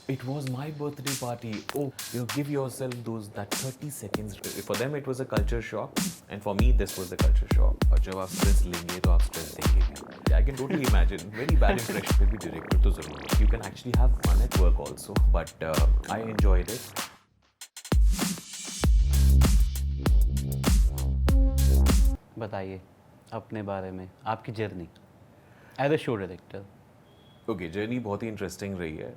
It was my birthday party. Oh, give yourself that 30 seconds. For them, it was a culture shock, and for me, this was the culture shock. और जब आप stress लेंगे तो आप stress देंगे भी. Yeah, I can totally imagine. Very bad impression. फिर भी director तो ज़रूर. You can actually have fun at work also, but I enjoyed it. बताइए अपने बारे में, आपकी journey as a show director. Okay, journey बहुत ही interesting रही है.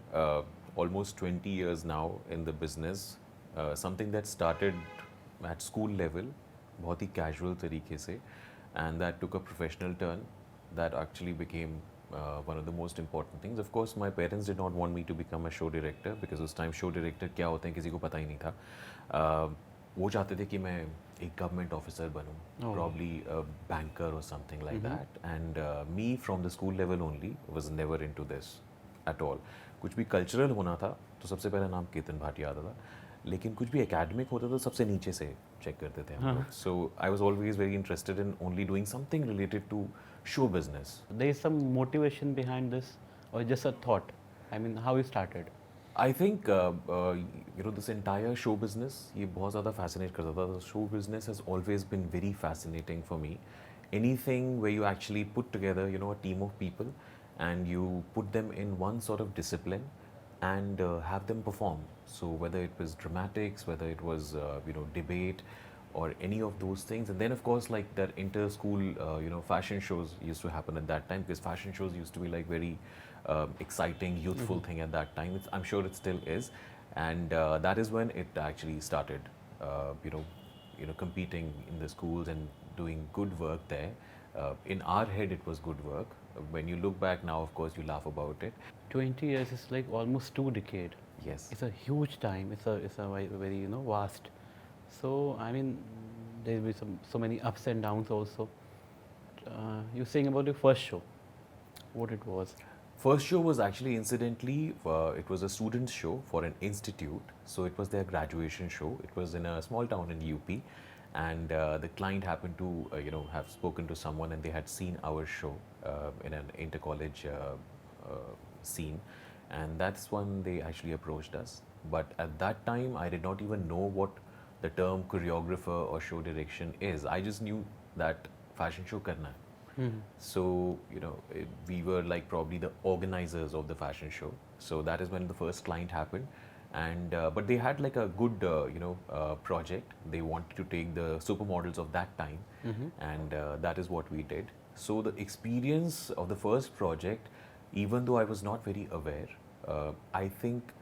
Almost 20 years now in the business. Something that started at school level, बहुत ही casual तरीके से, and that took a professional turn. That actually became one of the most important things. Of course, my parents did not want me to become a show director because उस time show director क्या होते हैं किसी को पता ही नहीं था. वो चाहते थे कि मैं एक गवर्नमेंट ऑफिसर बनूं, probably a banker or something like that. And me from the school level only was never into this at all. कुछ भी कल्चरल होना था तो सबसे पहले नाम केतन भाटिया आता था, लेकिन कुछ भी एकेडमिक होता तो सबसे नीचे से चेक करते थे हम लोग. So I was always very interested in only doing something related to show business. There is some motivation behind this और just a thought, I mean how you started? I think this entire show business ये बहुत ज़्यादा fascinate करता था. The show business has always been very fascinating for me. Anything where you actually put together a team of people and you put them in one sort of discipline and have them perform. So whether it was dramatics, whether it was debate or any of those things, and then of course like that inter-school fashion shows used to happen at that time, because fashion shows used to be like very exciting, youthful thing at that time. I'm sure it still is, and that is when it actually started, competing in the schools and doing good work there. In our head, it was good work. When you look back now, of course, you laugh about it. 20 years is like almost 2 decades. Yes. It's a huge time. It's a very vast. So I mean, there will be so many ups and downs also. You're saying about your first show, what it was? First show was actually incidentally, it was a student's show for an institute. So it was their graduation show. It was in a small town in UP, and the client happened to have spoken to someone, and they had seen our show in an inter-college scene, and that's when they actually approached us. But at that time, I did not even know what the term choreographer or show direction is. I just knew that fashion show karna hai. So we were like probably the organizers of the fashion show. So that is when the first client happened, and but they had like a good project. They wanted to take the supermodels of that time, and that is what we did. So the experience of the first project, even though I was not very aware, I think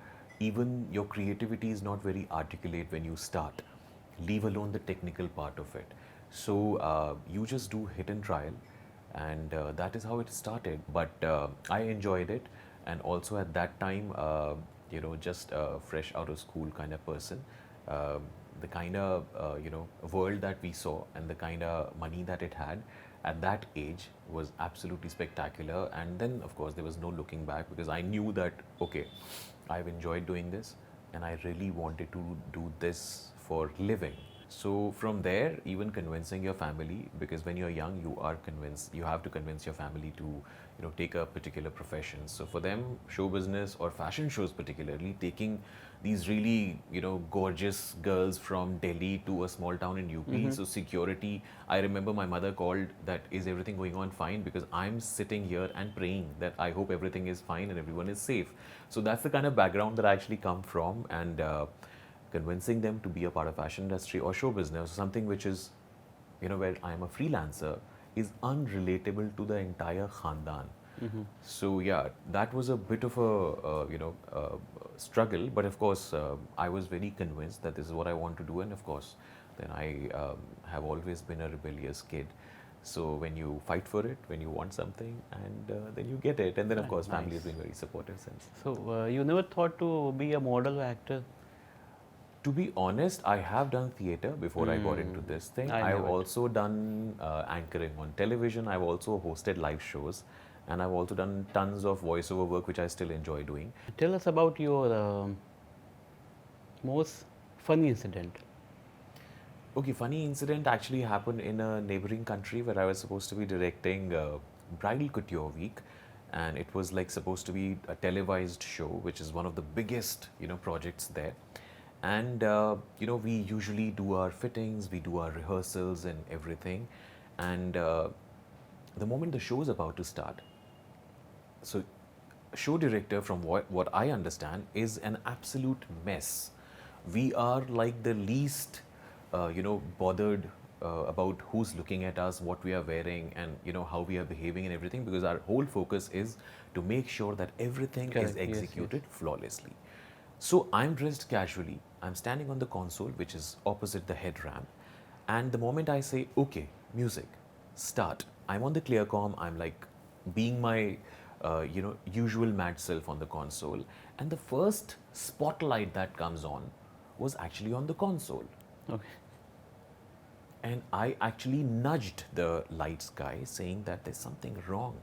even your creativity is not very articulate when you start, leave alone the technical part of it. So you just do hit and trial, and that is how it started. But I enjoyed it, and also at that time, just fresh out of school kind of person, the kind of world that we saw and the kind of money that it had at that age was absolutely spectacular. And then of course there was no looking back, because I knew that okay, I've enjoyed doing this and I really wanted to do this for living. So from there, even convincing your family, because when you're young, you have to convince your family to take a particular profession. So for them, show business or fashion shows particularly, taking these really gorgeous girls from Delhi to a small town in UP. So security, I remember my mother called that, is everything going on fine? Because I'm sitting here and praying that I hope everything is fine and everyone is safe. So that's the kind of background that I actually come from, and convincing them to be a part of fashion industry or show business, something which is, where I am a freelancer, is unrelatable to the entire khandan. So yeah, that was a bit of a struggle, but of course I was very convinced that this is what I want to do, and of course then I have always been a rebellious kid. So when you fight for it, when you want something, and then you get it, and then of course family has been very supportive since. So you never thought to be a model or actor? To be honest, I have done theatre before I got into this thing. I've also done anchoring on television. I've also hosted live shows, and I've also done tons of voiceover work, which I still enjoy doing. Tell us about your most funny incident. Okay, funny incident actually happened in a neighboring country where I was supposed to be directing Bridal Couture Week, and it was like supposed to be a televised show, which is one of the biggest, projects there. And we usually do our fittings, we do our rehearsals and everything. And the moment the show is about to start, so show director, from what I understand, is an absolute mess. We are like the least bothered about who's looking at us, what we are wearing, and how we are behaving and everything, because our whole focus is to make sure that everything Correct. is Yes, executed yes. flawlessly. So I'm dressed casually. I'm standing on the console, which is opposite the head ramp. And the moment I say, okay, music, start, I'm on the clear comm. I'm like being my, usual mad self on the console. And the first spotlight that comes on was actually on the console. Okay. And I actually nudged the lights guy, saying that there's something wrong.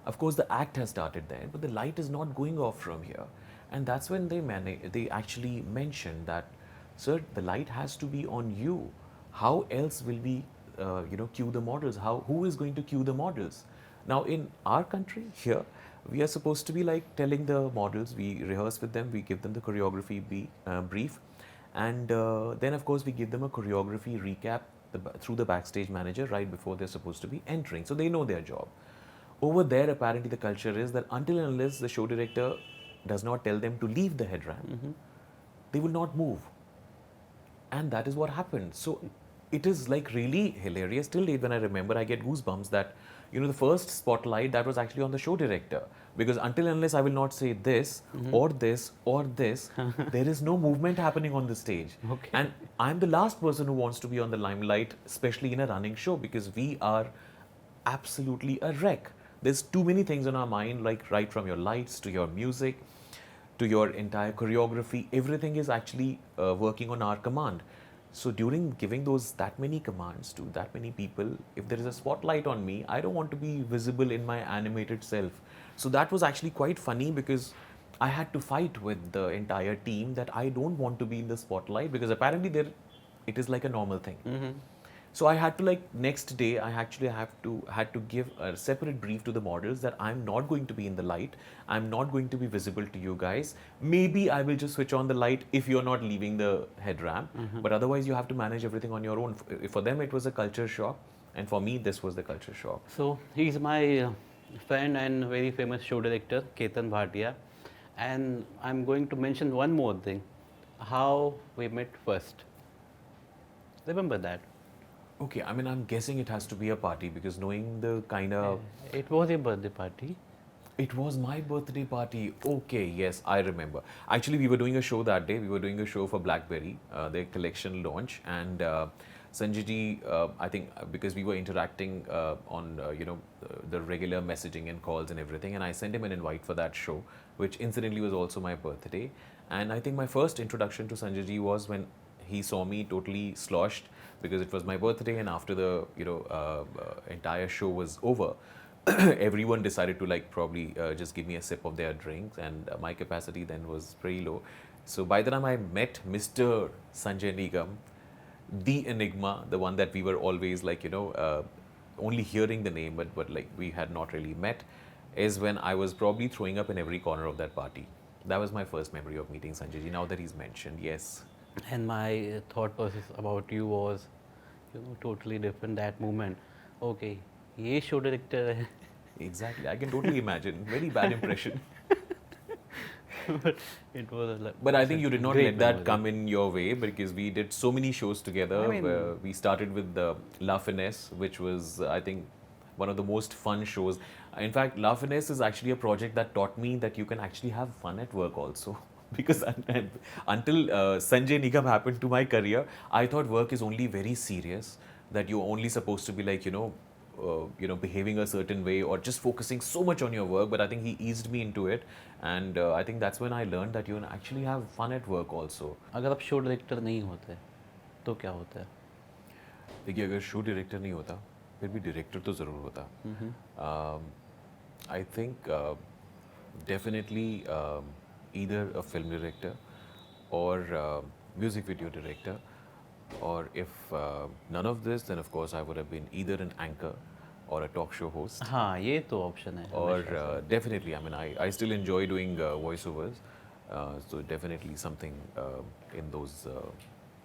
Of course, the act has started there, but the light is not going off from here. And that's when they actually mentioned that, sir, the light has to be on you. How else will we, cue the models? Who is going to cue the models? Now, in our country here, we are supposed to be like telling the models. We rehearse with them. We give them the choreography brief, and then of course we give them a choreography recap through the backstage manager right before they're supposed to be entering, so they know their job. Over there, apparently, the culture is that until and unless the show director does not tell them to leave the head ramp, they will not move. And that is what happened. So it is like really hilarious. Till date, when I remember, I get goosebumps that, the first spotlight that was actually on the show director. Because until and unless I will not say this or this or this, there is no movement happening on the stage. Okay. And I'm the last person who wants to be on the limelight, especially in a running show, because we are absolutely a wreck. There's too many things on our mind, like right from your lights to your music to your entire choreography. Everything is actually working on our command. So during giving that many commands to that many people, if there is a spotlight on me, I don't want to be visible in my animated self. So that was actually quite funny, because I had to fight with the entire team that I don't want to be in the spotlight, because apparently it is like a normal thing. So I had to, like, next day I actually had to give a separate brief to the models that I'm not going to be in the light. I'm not going to be visible to you guys. Maybe I will just switch on the light if you're not leaving the head ramp. But otherwise you have to manage everything on your own. For them it was a culture shock, and for me this was the culture shock. So he's my friend and very famous show director, Ketan Bhatia. And I'm going to mention one more thing, how we met first. Remember that? Okay, I mean, I'm guessing it has to be a party, because knowing the kind of... It was a birthday party. It was my birthday party. Okay, yes, I remember. Actually, we were doing a show that day. We were doing a show for BlackBerry, their collection launch. And Sanjay ji, I think because we were interacting on, the regular messaging and calls and everything. And I sent him an invite for that show, which incidentally was also my birthday. And I think my first introduction to Sanjay ji was when he saw me totally sloshed, because it was my birthday, and after the entire show was over, everyone decided to, like, probably just give me a sip of their drinks, and my capacity then was pretty low. So by the time I met Mr. Sanjay Nigam, the enigma, the one that we were always like, only hearing the name, but like we had not really met, is when I was probably throwing up in every corner of that party. That was my first memory of meeting Sanjay ji, now that he's mentioned, yes. And my thought process about you was, totally different that moment. Okay, ये show director है. Exactly, I can totally imagine. Very bad impression. But it was like. But I think you did not great let that memory. come in your way, because we did so many shows together. I mean- We started with La Finesse, which was, I think, one of the most fun shows. In fact, La Finesse is actually a project that taught me that you can actually have fun at work also. Because until Sanjay Nigam happened to my career, I thought work is only very serious, that you're only supposed to be like, behaving a certain way or just focusing so much on your work. But I think he eased me into it, and I think that's when I learned that you can actually have fun at work also. अगर आप show director नहीं होते तो क्या होता है? देखिए, अगर शो डायरेक्टर नहीं होता, फिर भी डायरेक्टर तो ज़रूर होता. I think definitely either a film director or music video director, or if none of this, then of course I would have been either an anchor or a talk show host. हाँ ये तो option है Or हमेशा से। definitely, I mean, I still enjoy doing voiceovers. So definitely something in those,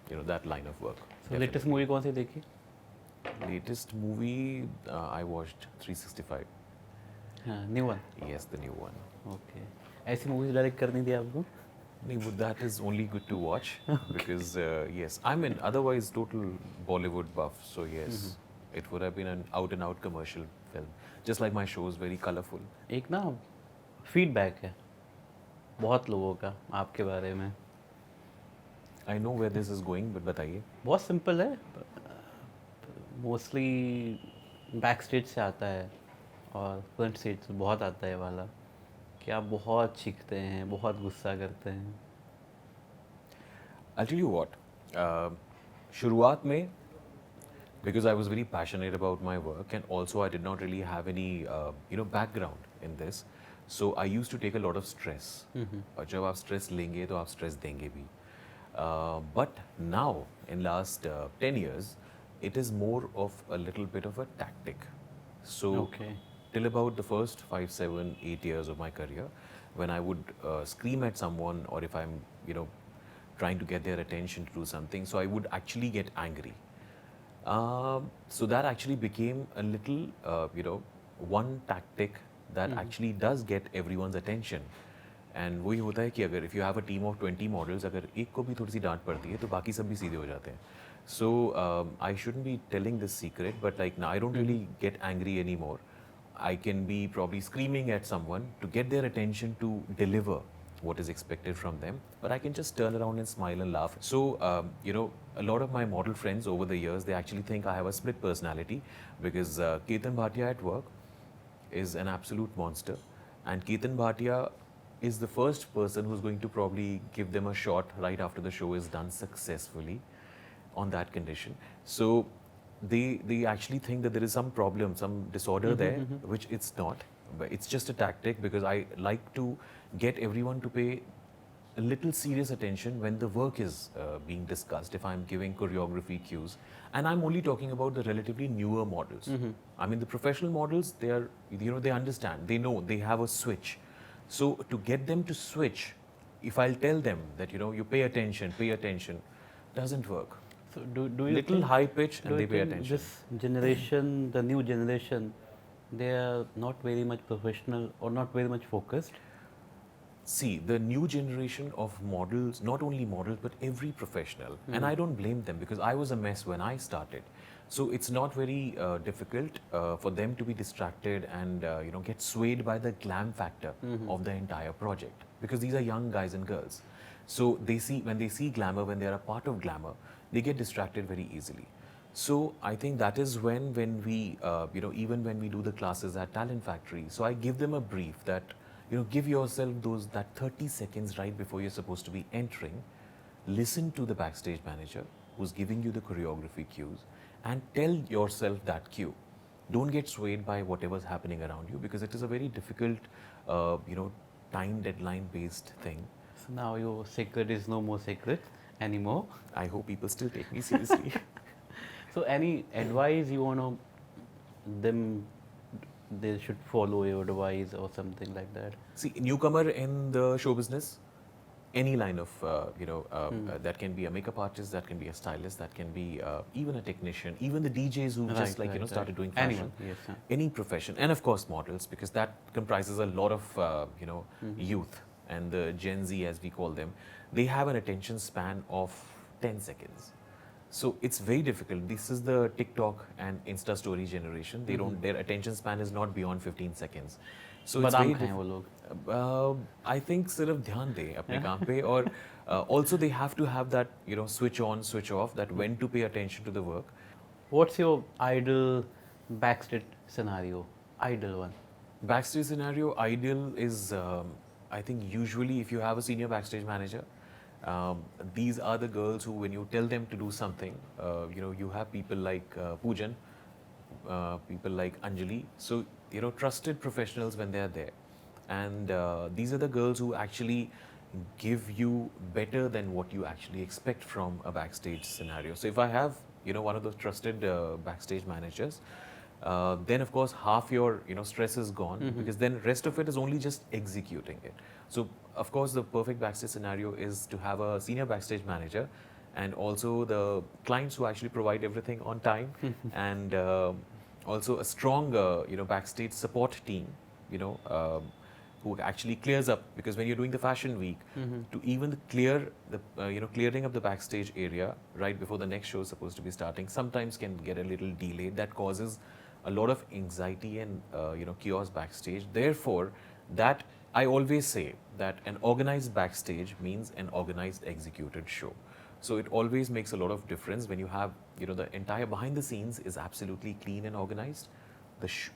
that line of work. So latest movie कौन सी देखी? Latest movie, I watched 365. हाँ new one. Yes, the new one. Okay, ऐसी movies direct करनी थी आपको? Nee, but that is only good to watch because yes, I'm an otherwise total Bollywood buff. So yes, it would have been an out and out commercial film. Just like my show is very colorful. एक ना feedback है बहुत लोगों का आपके बारे में। I know where this is going, but बताइए. बहुत सिंपल है, मोस्टली बैक स्टेज से आता है और फ्रंट स्टेज से बहुत आता है वाला कि आप बहुत चीखते हैं, बहुत गुस्सा करते हैं। I'll tell you what. शुरुआत में, because I was very passionate about my work and also I did not really have any background in this, so I used to take a lot of stress. और जब आप stress लेंगे तो आप stress देंगे भी. But now in last 10 years, it is more of a little bit of a tactic. So Okay. till about the first 5, 7, 8 years of my career, when I would scream at someone, or if I'm trying to get their attention to do something, so I would actually get angry. So that actually became a little, one tactic that actually does get everyone's attention. And वही होता है कि अगर if you have a team of 20 models, अगर एक को भी थोड़ी सी डांट पड़ती है तो बाकी सब भी सीधे हो जाते हैं. So I shouldn't be telling this secret, but like now I don't really get angry anymore. I can be probably screaming at someone to get their attention to deliver what is expected from them, but I can just turn around and smile and laugh. So, a lot of my model friends over the years, they actually think I have a split personality because Ketan Bhatia at work is an absolute monster, and Ketan Bhatia is the first person who's going to probably give them a shot right after the show is done successfully on that condition. So they actually think that there is some problem, some disorder there, which it's not. But it's just a tactic because I like to get everyone to pay a little serious attention when the work is being discussed. If I'm giving choreography cues, and I'm only talking about the relatively newer models. I mean, the professional models, they are, they understand, they know, they have a switch. So to get them to switch, if I'll tell them that you pay attention, doesn't work. So do you Little think, high pitch do and they you pay think attention. this generation, the new generation, they are not very much professional or not very much focused? See, the new generation of models, not only models, but every professional, and I don't blame them because I was a mess when I started. So it's not very difficult for them to be distracted and get swayed by the glam factor of the entire project because these are young guys and girls. So when they see glamour, when they are a part of glamour, they get distracted very easily. So I think that is when we, even when we do the classes at Talent Factory, so I give them a brief that, give yourself that 30 seconds right before you're supposed to be entering. Listen to the backstage manager who's giving you the choreography cues and tell yourself that cue. Don't get swayed by whatever's happening around you because it is a very difficult, time deadline based thing. So now your secret is no more secret anymore. I hope people still take me seriously. So any advice you want to them, they should follow your advice or something like that? See, newcomer in the show business, any line of, that can be a makeup artist, that can be a stylist, that can be even a technician, even the DJs who just started doing fashion. Anyone, yes. Sir. Any profession, and of course models, because that comprises a lot of, youth and the Gen Z as we call them. They have an attention span of 10 seconds. So it's very difficult. This is the TikTok and Insta story generation. They don't, their attention span is not beyond 15 seconds. So it's very खाएं वो लोग. I think सिर्फ ध्यान दें अपने काम पे और also they have to have that switch on, switch off, that when to pay attention to the work. What's your ideal backstage scenario? Ideal one. Backstage scenario ideal is I think usually if you have a senior backstage manager, these are the girls who when you tell them to do something, you have people like Poojan, people like Anjali, so trusted professionals when they are there, and these are the girls who actually give you better than what you actually expect from a backstage scenario. So if I have one of those trusted backstage managers, then of course half your stress is gone, because then rest of it is only just executing it. So of course the perfect backstage scenario is to have a senior backstage manager, and also the clients who actually provide everything on time, and also a strong backstage support team, you know who actually clears up, because when you're doing the fashion week, to even clear the clearing up the backstage area right before the next show is supposed to be starting sometimes can get a little delayed. That causes a lot of anxiety and chaos backstage. Therefore, that I always say that an organized backstage means an organized executed show. So it always makes a lot of difference when you have the entire behind the scenes is absolutely clean and organized.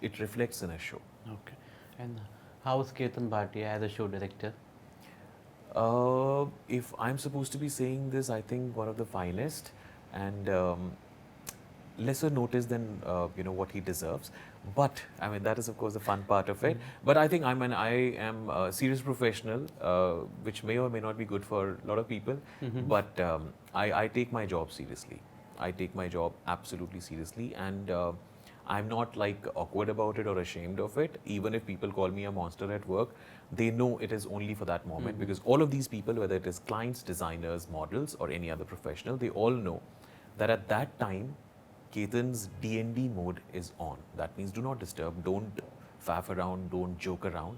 It reflects in a show. Okay. And how's Ketan Bhatia as a show director? If I'm supposed to be saying this, I think one of the finest, and lesser noticed than what he deserves. But I mean that is of course the fun part of it. But I think I am a serious professional, which may or may not be good for a lot of people. But I take my job seriously. I take my job absolutely seriously, and I'm not like awkward about it or ashamed of it. Even if people call me a monster at work, they know it is only for that moment, because all of these people, whether it is clients, designers, models, or any other professional, they all know that at that time Ketan's D&D mode is on. That means do not disturb, don't faff around, don't joke around.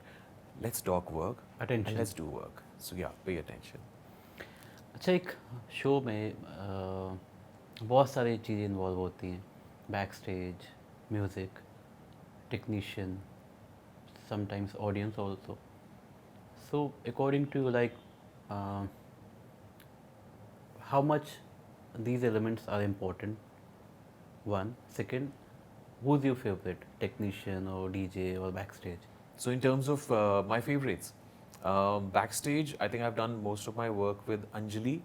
Let's talk work. Attention. And let's do work. So yeah, pay attention. अच्छा, एक show में बहुत सारी चीज़ें involve होती हैं, back stage, music, technician, sometimes audience also. So according to like how much these elements are important? One. Second, who's your favorite technician or DJ or backstage? So in terms of my favorites, backstage, I think I've done most of my work with Anjali,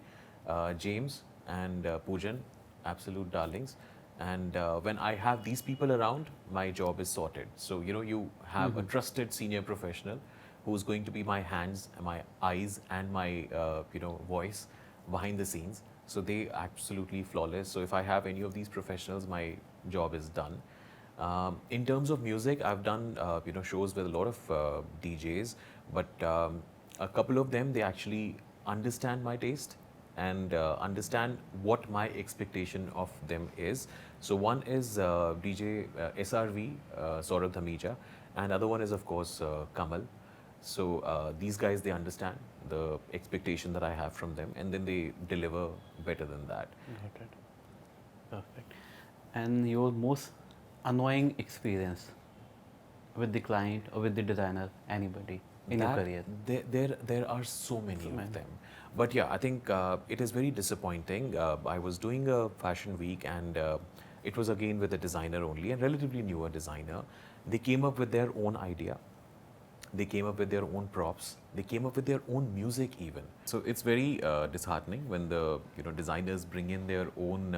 James, and Poojan, absolute darlings. And when I have these people around, my job is sorted. So you have a trusted senior professional who's going to be my hands, my eyes, and my voice behind the scenes. So they absolutely flawless. So if I have any of these professionals, my job is done. In terms of music, I've done shows with a lot of DJs, but a couple of them, they actually understand my taste and understand what my expectation of them is. So one is DJ SRV, Saurabh Dhamija, and other one is of course Kamal. So these guys, they understand the expectation that I have from them, and then they deliver better than that. Got it. Perfect. And your most annoying experience with the client or with the designer, anybody in your career? There are so many of them. But yeah, I think it is very disappointing. I was doing a fashion week, and it was again with a designer only, a relatively newer designer. They came up with their own idea. They came up with their own props. They came up with their own music even. So it's very disheartening when the designers bring in their own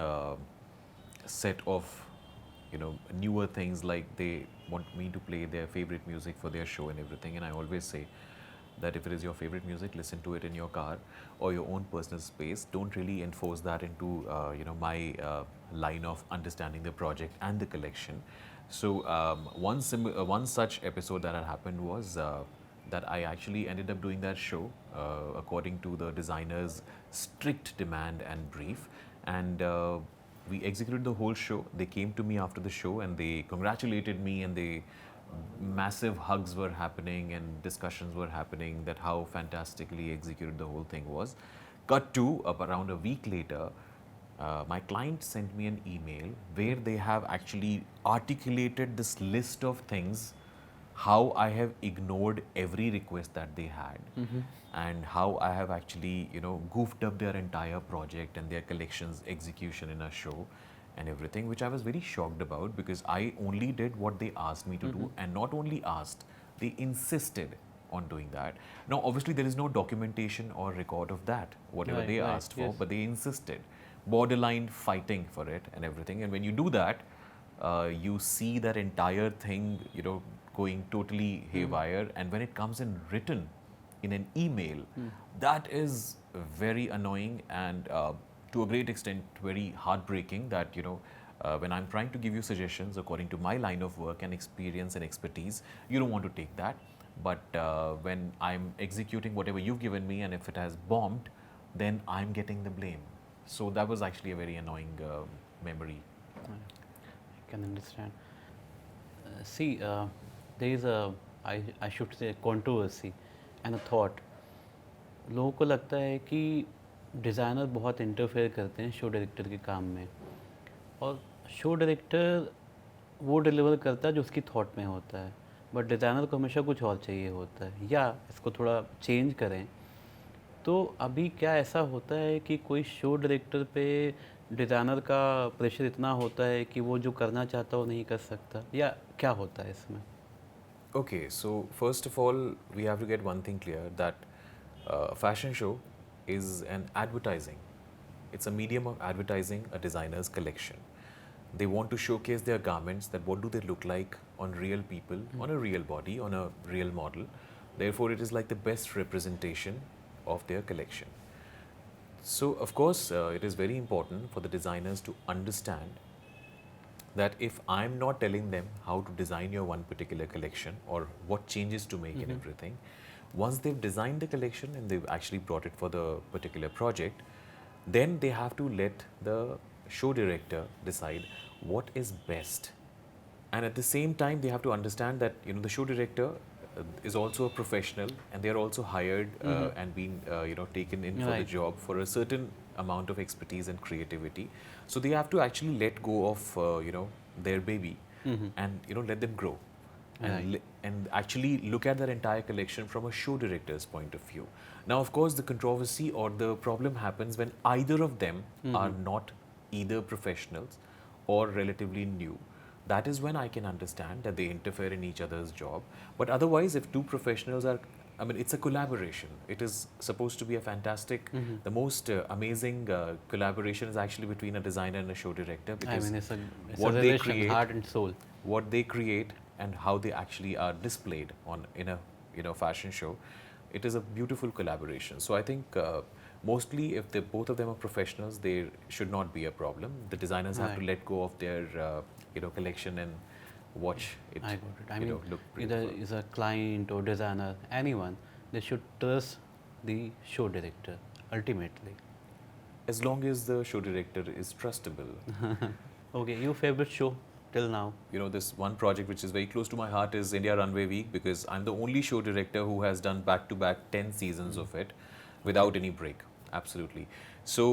set of newer things, like they want me to play their favorite music for their show and everything. And I always say that if it is your favorite music, listen to it in your car or your own personal space. Don't really enforce that into my line of understanding the project and the collection. So one such episode that had happened was that I actually ended up doing that show according to the designer's strict demand and brief, and we executed the whole show. They came to me after the show and they congratulated me, and massive hugs were happening and discussions were happening that how fantastically executed the whole thing was. Cut to around a week later, my client sent me an email where they have actually articulated this list of things, how I have ignored every request that they had, and how I have actually goofed up their entire project and their collections execution in a show and everything, which I was very shocked about, because I only did what they asked me to do, and not only asked, they insisted on doing that. Now obviously there is no documentation or record of that, whatever they asked for, but they insisted, borderline fighting for it and everything. And when you do that, you see that entire thing going totally haywire. And when it comes in written in an email, that is very annoying and to a great extent very heartbreaking, that When I'm trying to give you suggestions according to my line of work and experience and expertise, you don't want to take that. But when I'm executing whatever you've given me, and if it has bombed, then I'm getting the blame. So that was actually a very annoying memory. I can understand. See, there is I should say controversy and a thought. लोगों को लगता है कि designer बहुत interfere करते हैं show director के काम में, और शो डायरेक्टर वो डिलीवर करता है जो उसकी थॉट में होता है, बट डिज़ाइनर को हमेशा कुछ और चाहिए होता है, या इसको थोड़ा चेंज करें तो अभी क्या ऐसा होता है कि कोई शो डायरेक्टर पे डिज़ाइनर का प्रेशर इतना होता है कि वो जो करना चाहता है वो नहीं कर सकता, या क्या होता है इसमें? Okay, so first of all, we have to get one thing clear, that a fashion show is an advertising. It's a medium of advertising a designer's collection. They want to showcase their garments, that what do they look like on real people, on a real body, on a real model. Therefore, it is like the best representation of their collection. So, of course, it is very important for the designers to understand that if I'm not telling them how to design your one particular collection or what changes to make and everything, once they've designed the collection and they've actually brought it for the particular project, then they have to let the show director decide what is best. And at the same time, they have to understand that the show director is also a professional, and they are also hired and been taken in for the Right. job for a certain amount of expertise and creativity. So they have to actually let go of their baby and let them grow and Right. and actually look at their entire collection from a show director's point of view. Now, of course, the controversy or the problem happens when either of them are not either professionals or relatively new. That is when I can understand that they interfere in each other's job. But otherwise, if two professionals are, I mean, it's a collaboration. It is supposed to be a fantastic, the most amazing collaboration is actually between a designer and a show director, I because mean, it's a what they relation, create, heart and soul. what they create, and how they actually are displayed on in a fashion show, it is a beautiful collaboration. So I think mostly if both of them are professionals, there should not be a problem. The designers have to Right. let go of their collection and watch it. I got it. I mean, Look either beautiful. is a client or designer, anyone, they should trust the show director ultimately. As long as the show director is trustable. Okay, your favorite show till now? This one project which is very close to my heart is India Runway Week, because I'm the only show director who has done back-to-back 10 seasons of it without any break. Absolutely. So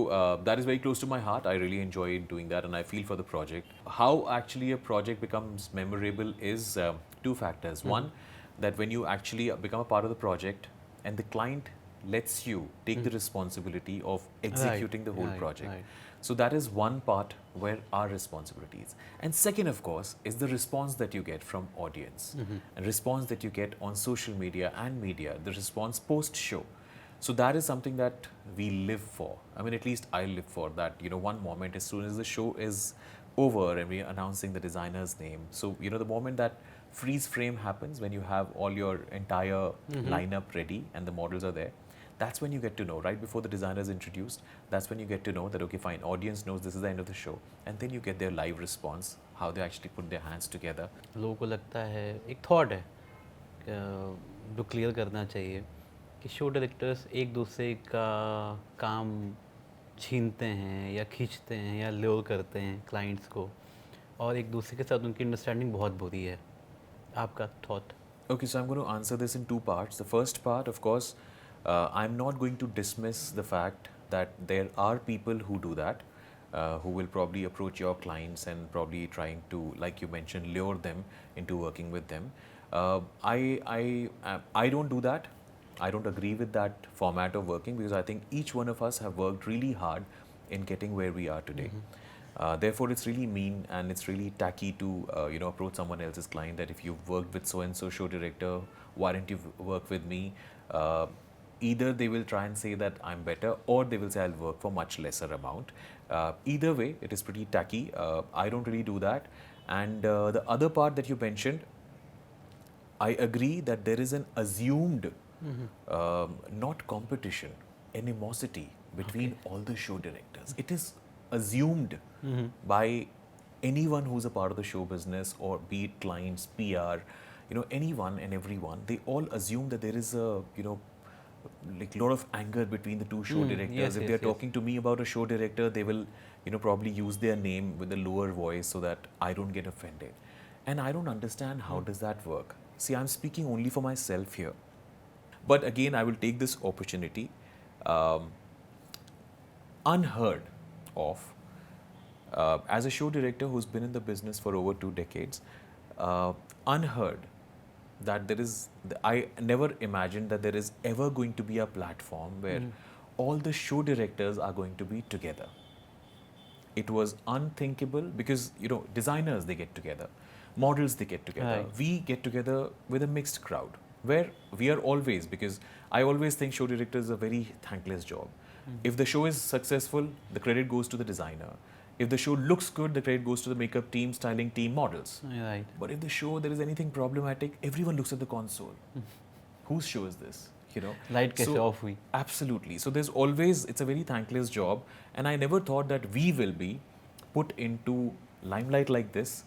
that is very close to my heart. I really enjoy doing that, and I feel for the project. How actually a project becomes memorable is two factors. One, that when you actually become a part of the project and the client lets you take the responsibility of executing the whole right, project. right. So that is one part where our responsibility is. And second, of course, is the response that you get from audience, and response that you get on social media and media, the response post-show. So that is something that we live for. I mean, at least I live for that, one moment as soon as the show is over and we are announcing the designer's name. So, the moment that freeze frame happens, when you have all your entire lineup ready and the models are there, that's when you get to know, right before the designer is introduced, that's when you get to know that, okay, fine, audience knows this is the end of the show. And then you get their live response, how they actually put their hands together. लोगों को लगता है, एक thought है जो clear करना चाहिए कि शो डायरेक्टर्स एक दूसरे का काम छीनते हैं या खींचते हैं या ल्योर करते हैं क्लाइंट्स को, और एक दूसरे के साथ उनकी अंडरस्टैंडिंग बहुत बुरी है. आपका thought? Okay, so I'm going to answer this in two parts. The first part, of course, I'm not going to dismiss the fact that there are people who do that, who will probably approach your clients and probably trying to, like you mentioned, lure them into working with them. I don't do that. I don't agree with that format of working, because I think each one of us have worked really hard in getting where we are today. Therefore, it's really mean and it's really tacky to approach someone else's client that if you've worked with so and so show director, why don't you work with me? Either they will try and say that I'm better, or they will say I'll work for much lesser amount. Either way, it is pretty tacky. I don't really do that. And the other part that you mentioned, I agree that there is an assumed not competition, animosity between all the show directors. It is assumed by anyone who's a part of the show business, or be it clients, PR, anyone and everyone, they all assume that there is a, like lot of anger between the two show directors. Yes, If yes, they're yes. talking to me about a show director, they will, probably use their name with a lower voice so that I don't get offended. And I don't understand how does that work. See, I'm speaking only for myself here. But again, I will take this opportunity, um, unheard of, as a show director who's been in the business for over 2 decades, unheard that there is, I never imagined that there is ever going to be a platform where all the show directors are going to be together. It was unthinkable because, designers, they get together, models, they get together. Right. We get together with a mixed crowd where we are always, because I always think show director is a very thankless job. If the show is successful, the credit goes to the designer. If the show looks good, the credit goes to the makeup team, styling team, models. Right. But if the show, there is anything problematic, everyone looks at the console. Whose show is this? Light कैसे So- off हुई? Absolutely. So there's always, it's a very thankless job. And I never thought that we will be put into limelight like this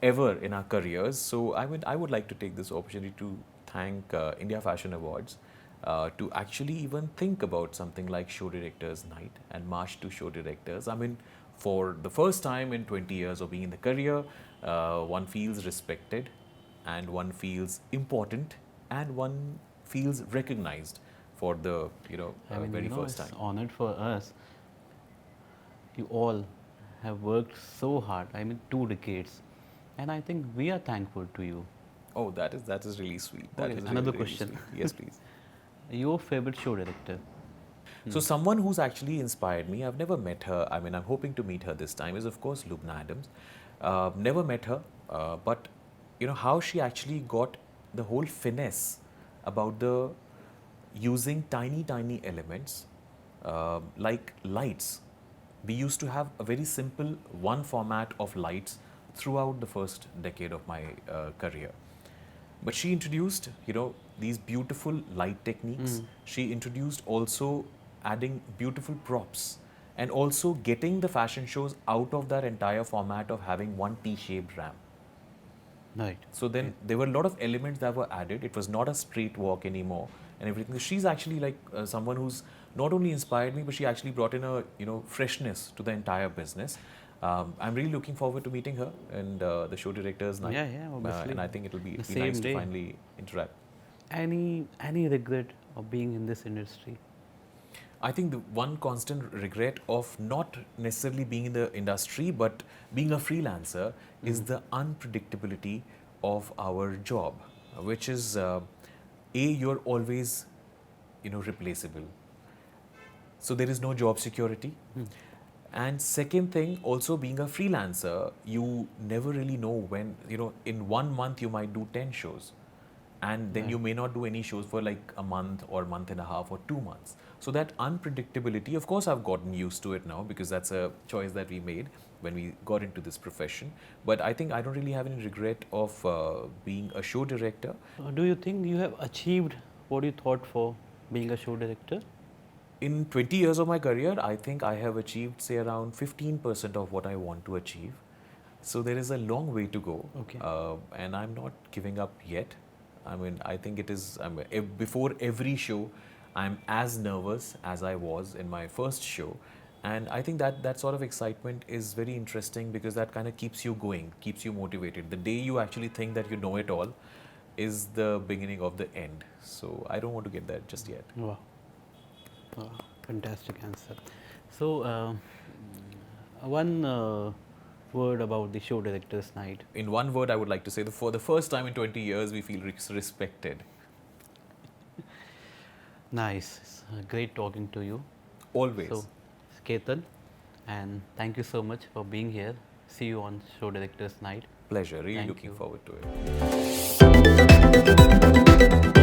ever in our careers. So I would like to take this opportunity to thank India Fashion Awards to actually even think about something like Show Directors Night and March to Show Directors. I mean, for the first time in 20 years of being in the career, one feels respected and one feels important and one feels recognized for the very first it's time. honored for us. You all have worked so hard. 2 decades, and I think we are thankful to you. Oh, that is really sweet. That Okay, is another really question. sweet. Yes, please. Your favorite show director? So someone who's actually inspired me, I've never met her. I mean, I'm hoping to meet her this time. Is of course Lubna Adams. Never met her, but how she actually got the whole finesse about the using tiny elements like lights. We used to have a very simple one format of lights throughout the first decade of my career. But she introduced, these beautiful light techniques. She introduced also adding beautiful props and also getting the fashion shows out of that entire format of having one T-shaped ramp. Right. So then there were a lot of elements that were added. It was not a straight walk anymore and everything. She's actually like someone who's not only inspired me, but she actually brought in a freshness to the entire business. I'm really looking forward to meeting her and the show directors night. Yeah, obviously. And I think it'll be The nice same to day. finally interact. Any regret of being in this industry? I think the one constant regret of not necessarily being in the industry, but being a freelancer is the unpredictability of our job, which is you're always replaceable. So there is no job security. And second thing, also being a freelancer, you never really know when, in 1 month you might do 10 shows. And then you may not do any shows for like a month or month and a half or 2 months. So that unpredictability, of course, I've gotten used to it now because that's a choice that we made when we got into this profession. But I think I don't really have any regret of being a show director. Do you think you have achieved what you thought for being a show director? In 20 years of my career, I think I have achieved, say, around 15% of what I want to achieve. So there is a long way to go. Okay. And I'm not giving up yet. I mean, I think it is, before every show, I'm as nervous as I was in my first show. And I think that sort of excitement is very interesting because that kind of keeps you going, keeps you motivated. The day you actually think that you know it all is the beginning of the end. So I don't want to get there just yet. Wow. Fantastic answer. So, one word about the show directors night. In one word, I would like to say that for the first time in 20 years, we feel respected. Nice. It's great talking to you. Always. So, it's Ketan, and thank you so much for being here. See you on Show Directors Night. Pleasure. Really Thank looking you. forward to it.